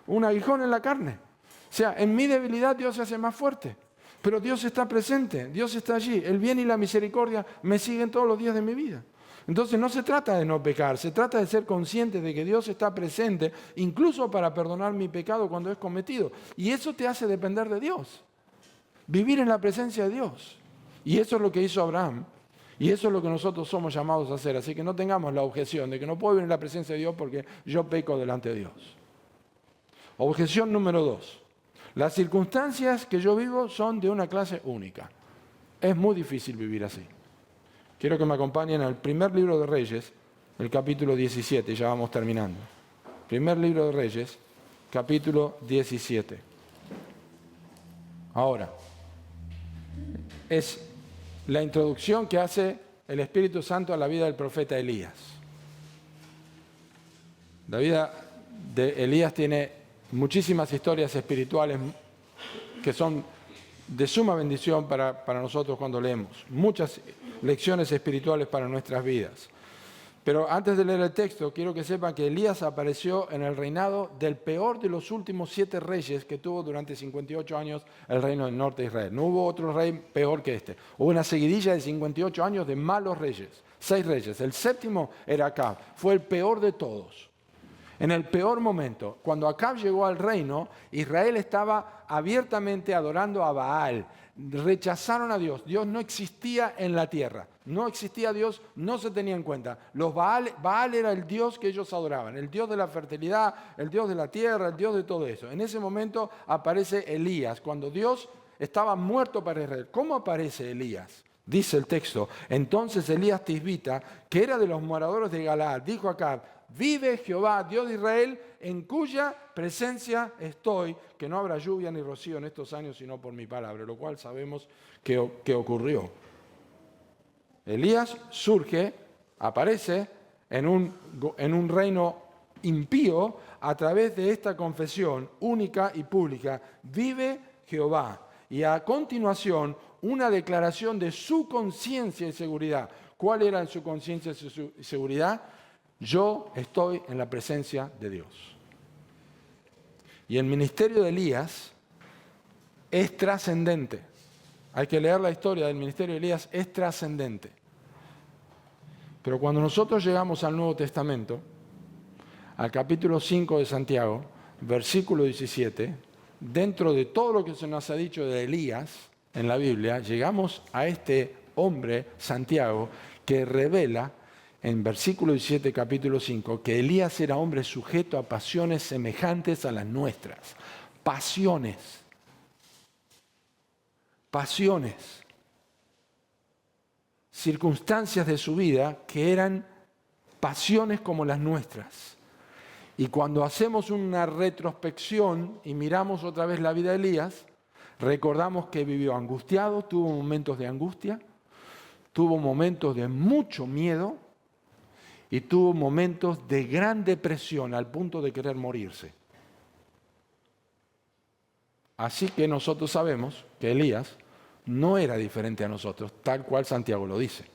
un aguijón en la carne. O sea, en mi debilidad Dios se hace más fuerte. Pero Dios está presente, Dios está allí. El bien y la misericordia me siguen todos los días de mi vida. Entonces no se trata de no pecar, se trata de ser consciente de que Dios está presente, incluso para perdonar mi pecado cuando es cometido. Y eso te hace depender de Dios, vivir en la presencia de Dios. Y eso es lo que hizo Abraham. Y eso es lo que nosotros somos llamados a hacer. Así que no tengamos la objeción de que no puedo vivir en la presencia de Dios porque yo peco delante de Dios. Objeción número 2. Las circunstancias que yo vivo son de una clase única. Es muy difícil vivir así. Quiero que me acompañen al primer libro de Reyes, el capítulo 17, ya vamos terminando. Primer libro de Reyes, capítulo 17. Ahora, es la introducción que hace el Espíritu Santo a la vida del profeta Elías. La vida de Elías tiene muchísimas historias espirituales que son de suma bendición para nosotros cuando leemos. Muchas lecciones espirituales para nuestras vidas. Pero antes de leer el texto, quiero que sepan que Elías apareció en el reinado del peor de los últimos 7 reyes que tuvo durante 58 años el reino del norte de Israel. No hubo otro rey peor que este. Hubo una seguidilla de 58 años de malos reyes, 6 reyes. El 7º era Acab, fue el peor de todos. En el peor momento, cuando Acab llegó al reino, Israel estaba abiertamente adorando a Baal. Rechazaron a Dios. Dios no existía en la tierra. No existía Dios, no se tenía en cuenta. Baal era el Dios que ellos adoraban, el Dios de la fertilidad, el Dios de la tierra, el Dios de todo eso. En ese momento aparece Elías, cuando Dios estaba muerto para Israel. ¿Cómo aparece Elías? Dice el texto, entonces Elías Tisbita, que era de los moradores de Galaad, dijo a Acab, vive Jehová, Dios de Israel, en cuya presencia estoy, que no habrá lluvia ni rocío en estos años, sino por mi palabra, lo cual sabemos que ocurrió. Elías surge, aparece en un reino impío a través de esta confesión única y pública, vive Jehová. Y a continuación, una declaración de su conciencia y seguridad. ¿Cuál era su conciencia y seguridad? Yo estoy en la presencia de Dios. Y el ministerio de Elías es trascendente. Hay que leer la historia del ministerio de Elías, es trascendente. Pero cuando nosotros llegamos al Nuevo Testamento, al capítulo 5 de Santiago, versículo 17, dentro de todo lo que se nos ha dicho de Elías en la Biblia, llegamos a este hombre, Santiago, que revela en versículo 17, capítulo 5, que Elías era hombre sujeto a pasiones semejantes a las nuestras. Pasiones. Circunstancias de su vida que eran pasiones como las nuestras. Y cuando hacemos una retrospección y miramos otra vez la vida de Elías, recordamos que vivió angustiado, tuvo momentos de angustia, tuvo momentos de mucho miedo y tuvo momentos de gran depresión al punto de querer morirse. Así que nosotros sabemos que Elías no era diferente a nosotros, tal cual Santiago lo dice.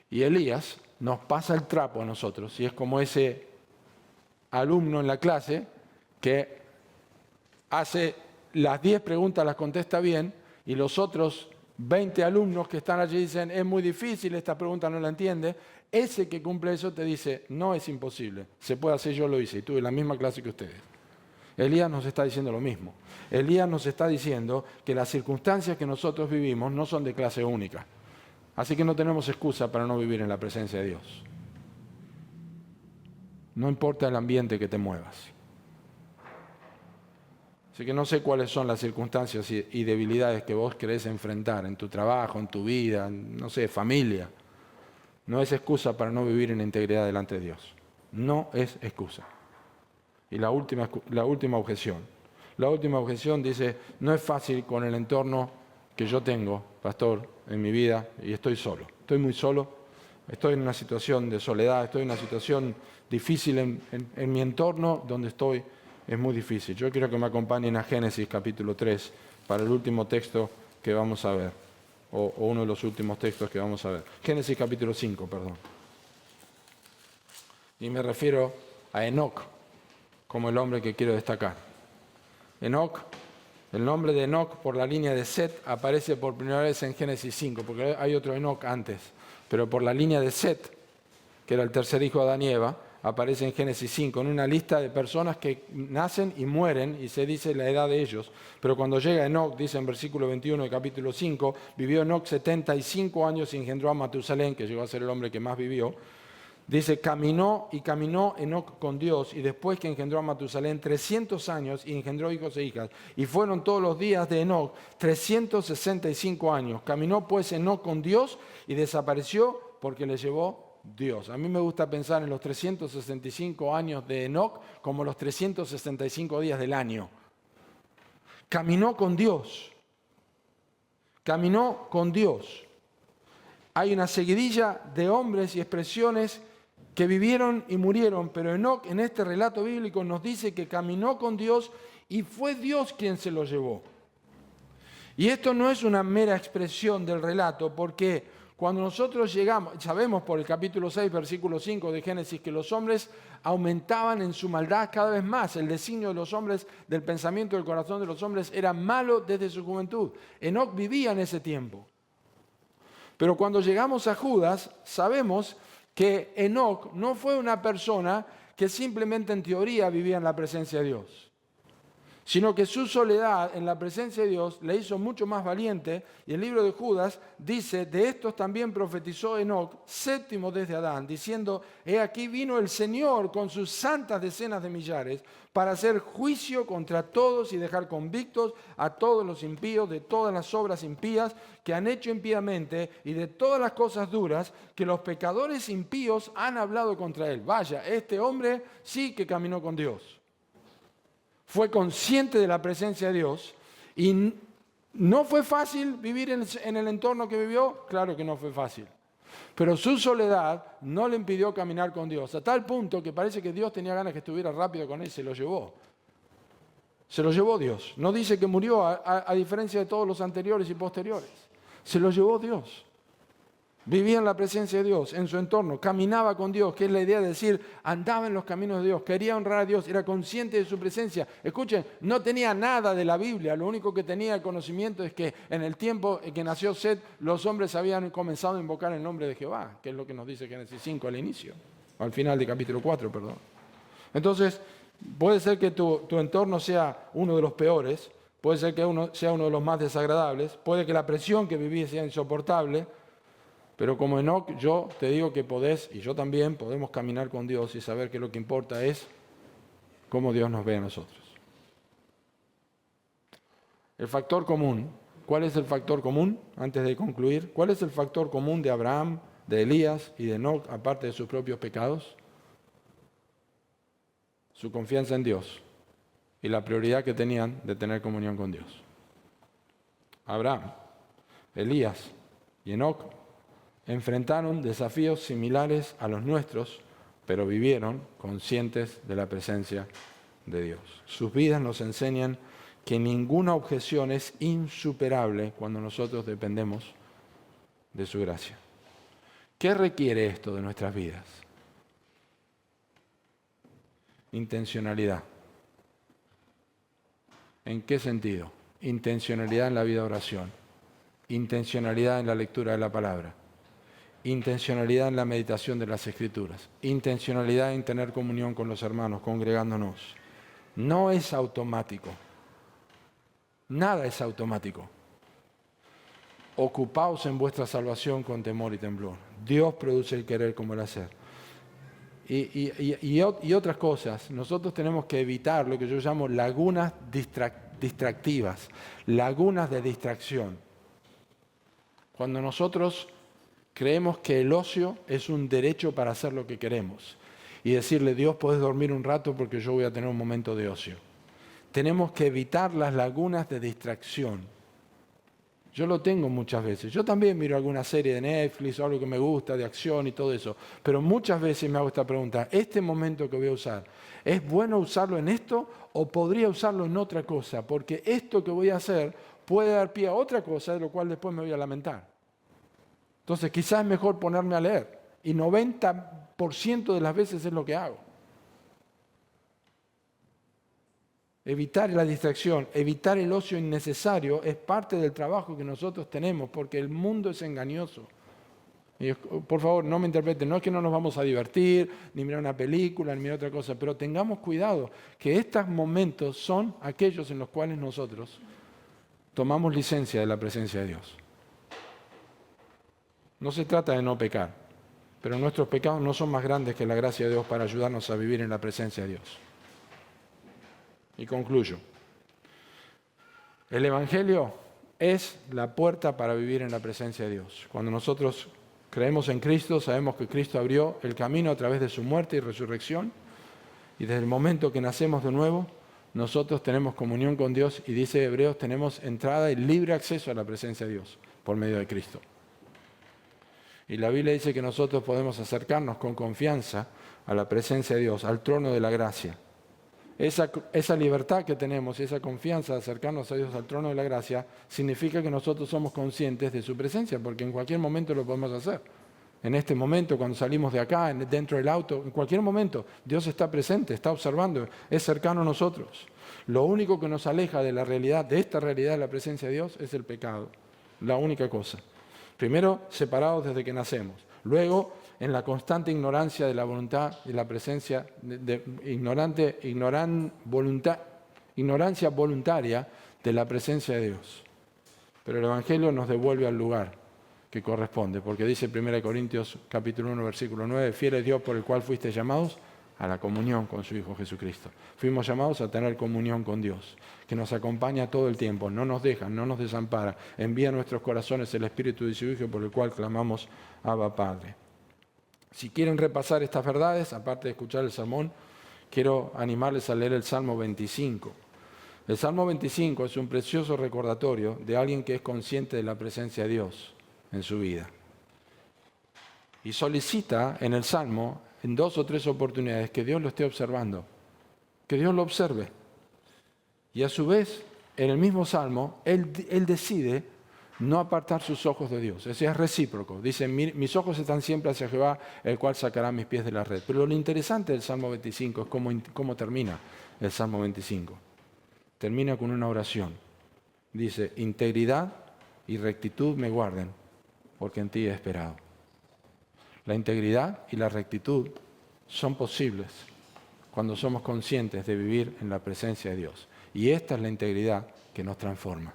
Y Elías nos pasa el trapo a nosotros, y es como ese alumno en la clase que hace las 10 preguntas, las contesta bien, y los otros 20 alumnos que están allí dicen, es muy difícil, esta pregunta no la entiende. Ese que cumple eso te dice, no es imposible, se puede hacer, yo lo hice, y tuve la misma clase que ustedes. Elías nos está diciendo lo mismo. Elías nos está diciendo que las circunstancias que nosotros vivimos no son de clase única. Así que no tenemos excusa para no vivir en la presencia de Dios. No importa el ambiente que te muevas. Así que no sé cuáles son las circunstancias y debilidades que vos querés enfrentar en tu trabajo, en tu vida, no sé, familia. No es excusa para no vivir en integridad delante de Dios. No es excusa. Y la última objeción. La última objeción dice, no es fácil con el entorno que yo tengo, pastor, en mi vida, y estoy solo. Estoy muy solo, estoy en una situación de soledad, estoy en una situación difícil en mi entorno donde estoy, es muy difícil. Yo quiero que me acompañen a Génesis capítulo 3 para el último texto que vamos a ver, o uno de los últimos textos que vamos a ver. Génesis capítulo 5, perdón. Y me refiero a Enoc como el hombre que quiero destacar. Enoc, el nombre de Enoc por la línea de Set aparece por primera vez en Génesis 5, porque hay otro Enoc antes, pero por la línea de Set, que era el tercer hijo de Adán y Eva, aparece en Génesis 5, en una lista de personas que nacen y mueren, y se dice la edad de ellos. Pero cuando llega Enoc, dice en versículo 21 del capítulo 5, vivió Enoc 75 años y engendró a Matusalén, que llegó a ser el hombre que más vivió. Dice, caminó Enoc con Dios, y después que engendró a Matusalén 300 años y engendró hijos e hijas. Y fueron todos los días de Enoc 365 años. Caminó pues Enoc con Dios y desapareció porque le llevó Dios. A mí me gusta pensar en los 365 años de Enoc como los 365 días del año. Caminó con Dios. Caminó con Dios. Hay una seguidilla de hombres y expresiones que vivieron y murieron, pero Enoc en este relato bíblico nos dice que caminó con Dios y fue Dios quien se lo llevó. Y esto no es una mera expresión del relato, porque cuando nosotros llegamos, sabemos por el capítulo 6, versículo 5 de Génesis, que los hombres aumentaban en su maldad cada vez más. El designio de los hombres, del pensamiento del corazón de los hombres, era malo desde su juventud. Enoc vivía en ese tiempo. Pero cuando llegamos a Judas, sabemos que Enoc no fue una persona que simplemente en teoría vivía en la presencia de Dios, sino que su soledad en la presencia de Dios le hizo mucho más valiente. Y el libro de Judas dice, de estos también profetizó Enoc, séptimo desde Adán, diciendo, he aquí vino el Señor con sus santas decenas de millares para hacer juicio contra todos y dejar convictos a todos los impíos de todas las obras impías que han hecho impíamente y de todas las cosas duras que los pecadores impíos han hablado contra él. Vaya, este hombre sí que caminó con Dios. Fue consciente de la presencia de Dios y no fue fácil vivir en el entorno que vivió. Claro que no fue fácil. Pero su soledad no le impidió caminar con Dios, a tal punto que parece que Dios tenía ganas que estuviera rápido con él, se lo llevó. Se lo llevó Dios. No dice que murió, a diferencia de todos los anteriores y posteriores. Se lo llevó Dios. Vivía en la presencia de Dios, en su entorno, caminaba con Dios, que es la idea de decir, andaba en los caminos de Dios, quería honrar a Dios, era consciente de su presencia. Escuchen, no tenía nada de la Biblia, lo único que tenía conocimiento es que en el tiempo en que nació Set, los hombres habían comenzado a invocar el nombre de Jehová, que es lo que nos dice Génesis 5 al inicio, o al final de capítulo 4, perdón. Entonces, puede ser que tu entorno sea uno de los peores, puede ser que sea uno de los más desagradables, puede que la presión que vivís sea insoportable. Pero como Enoc, yo te digo que podés, y yo también, podemos caminar con Dios y saber que lo que importa es cómo Dios nos ve a nosotros. El factor común. ¿Cuál es el factor común? Antes de concluir, ¿cuál es el factor común de Abraham, de Elías y de Enoc, aparte de sus propios pecados? Su confianza en Dios y la prioridad que tenían de tener comunión con Dios. Abraham, Elías y Enoc enfrentaron desafíos similares a los nuestros, pero vivieron conscientes de la presencia de Dios. Sus vidas nos enseñan que ninguna objeción es insuperable cuando nosotros dependemos de su gracia. ¿Qué requiere esto de nuestras vidas? Intencionalidad. ¿En qué sentido? Intencionalidad en la vida de oración. Intencionalidad en la lectura de la palabra. Intencionalidad en la meditación de las Escrituras, intencionalidad en tener comunión con los hermanos, congregándonos, No es automático. Nada es automático. Ocupaos en vuestra salvación con temor y temblor. Dios produce el querer como el hacer. Y otras cosas. Nosotros tenemos que evitar lo que yo llamo lagunas distractivas, lagunas de distracción. Cuando nosotros creemos que el ocio es un derecho para hacer lo que queremos y decirle, Dios, puedes dormir un rato porque yo voy a tener un momento de ocio. Tenemos que evitar las lagunas de distracción. Yo lo tengo muchas veces. Yo también miro alguna serie de Netflix o algo que me gusta, de acción y todo eso. Pero muchas veces me hago esta pregunta, ¿este momento que voy a usar, es bueno usarlo en esto o podría usarlo en otra cosa? Porque esto que voy a hacer puede dar pie a otra cosa de lo cual después me voy a lamentar. Entonces quizás es mejor ponerme a leer. Y 90% de las veces es lo que hago. Evitar la distracción, evitar el ocio innecesario es parte del trabajo que nosotros tenemos porque el mundo es engañoso. Y, por favor, no me interpreten, no es que no nos vamos a divertir, ni mirar una película, ni mirar otra cosa, pero tengamos cuidado que estos momentos son aquellos en los cuales nosotros tomamos licencia de la presencia de Dios. No se trata de no pecar, pero nuestros pecados no son más grandes que la gracia de Dios para ayudarnos a vivir en la presencia de Dios. Y concluyo. El Evangelio es la puerta para vivir en la presencia de Dios. Cuando nosotros creemos en Cristo, sabemos que Cristo abrió el camino a través de su muerte y resurrección. Y desde el momento que nacemos de nuevo, nosotros tenemos comunión con Dios y dice Hebreos, tenemos entrada y libre acceso a la presencia de Dios por medio de Cristo. Y la Biblia dice que nosotros podemos acercarnos con confianza a la presencia de Dios, al trono de la gracia. Esa libertad que tenemos y esa confianza de acercarnos a Dios al trono de la gracia significa que nosotros somos conscientes de su presencia, porque en cualquier momento lo podemos hacer. En este momento, cuando salimos de acá, dentro del auto, en cualquier momento, Dios está presente, está observando, es cercano a nosotros. Lo único que nos aleja de la realidad, de esta realidad de la presencia de Dios, es el pecado. La única cosa. Primero, separados desde que nacemos. Luego, en la constante ignorancia de la voluntad y la presencia, ignorancia voluntaria de la presencia de Dios. Pero el Evangelio nos devuelve al lugar que corresponde, porque dice 1 Corintios capítulo 1, versículo 9, fiel es Dios por el cual fuiste llamados a la comunión con su Hijo Jesucristo. Fuimos llamados a tener comunión con Dios, que nos acompaña todo el tiempo, no nos deja, no nos desampara, envía a nuestros corazones el Espíritu de su Hijo por el cual clamamos Abba Padre. Si quieren repasar estas verdades, aparte de escuchar el sermón, quiero animarles a leer el Salmo 25. El Salmo 25 es un precioso recordatorio de alguien que es consciente de la presencia de Dios en su vida. Y solicita en el Salmo, en 2 o 3 oportunidades, que Dios lo esté observando, que Dios lo observe. Y a su vez, en el mismo Salmo, él decide no apartar sus ojos de Dios. Ese es recíproco. Dice, mis ojos están siempre hacia Jehová, el cual sacará mis pies de la red. Pero lo interesante del Salmo 25 es cómo termina el Salmo 25. Termina con una oración. Dice, integridad y rectitud me guarden, porque en ti he esperado. La integridad y la rectitud son posibles cuando somos conscientes de vivir en la presencia de Dios. Y esta es la integridad que nos transforma.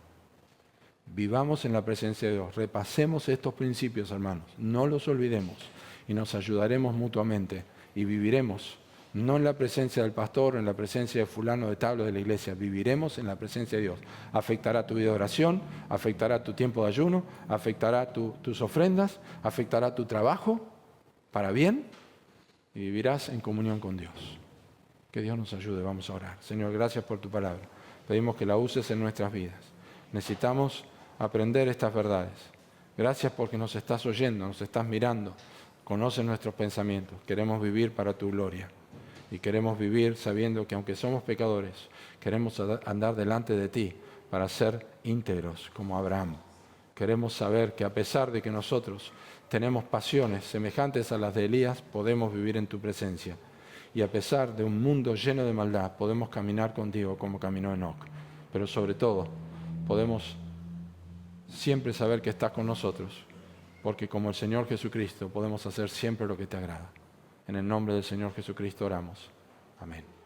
Vivamos en la presencia de Dios. Repasemos estos principios, hermanos. No los olvidemos y nos ayudaremos mutuamente y viviremos, no en la presencia del pastor, en la presencia de fulano de tal o de la iglesia. Viviremos en la presencia de Dios. Afectará tu vida de oración, afectará tu tiempo de ayuno, afectará tus ofrendas, afectará tu trabajo para bien y vivirás en comunión con Dios. Que Dios nos ayude. Vamos a orar. Señor, gracias por tu palabra. Pedimos que la uses en nuestras vidas. Necesitamos aprender estas verdades. Gracias porque nos estás oyendo, nos estás mirando, conoces nuestros pensamientos. Queremos vivir para tu gloria y queremos vivir sabiendo que aunque somos pecadores, queremos andar delante de ti para ser íntegros como Abraham. Queremos saber que a pesar de que nosotros tenemos pasiones semejantes a las de Elías, podemos vivir en tu presencia. Y a pesar de un mundo lleno de maldad, podemos caminar contigo como caminó Enoc. Pero sobre todo, podemos siempre saber que estás con nosotros, porque como el Señor Jesucristo podemos hacer siempre lo que te agrada. En el nombre del Señor Jesucristo oramos. Amén.